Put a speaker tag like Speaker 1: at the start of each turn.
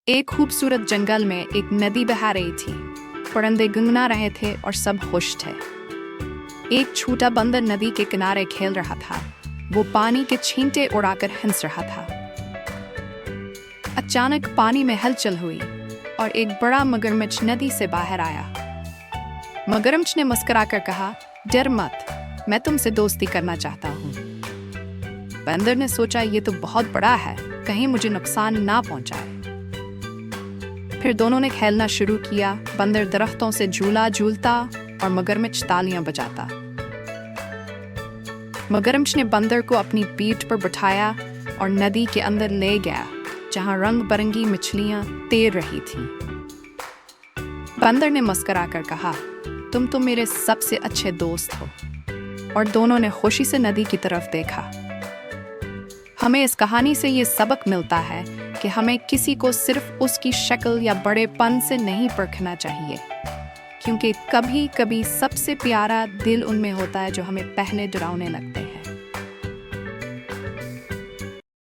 Speaker 1: एक खूबसूरत जंगल में एक नदी बहा रही थी। परिंदे गुनगुना रहे थे और सब खुश थे। एक छोटा बंदर नदी के किनारे खेल रहा था। वो पानी के छींटे उड़ाकर हंस रहा था। अचानक पानी में हलचल हुई और एक बड़ा मगरमच्छ नदी से बाहर आया। मगरमच्छ ने मुस्कुराकर कहा, डर मत, मैं तुमसे दोस्ती करना चाहता हूँ। बंदर ने सोचा, ये तो बहुत बड़ा है, कहीं मुझे नुकसान ना पहुंचाए। फिर दोनों ने खेलना शुरू किया। बंदर दरख्तों से झूला झूलता और मगरमच्छ तालियां बजाता। मगरमच्छ ने बंदर को अपनी पीठ पर बिठाया और नदी के अंदर ले गया, जहां रंग बिरंगी मछलियां तैर रही थीं। बंदर ने मुस्कुराकर कहा, तुम तो मेरे सबसे अच्छे दोस्त हो। और दोनों ने खुशी से नदी की तरफ देखा। हमें इस कहानी से ये सबक मिलता है कि हमें किसी को सिर्फ उसकी शक्ल या बड़ेपन से नहीं परखना चाहिए, क्योंकि कभी कभी सबसे प्यारा दिल उनमें होता है जो हमें पहले डरावने लगते हैं।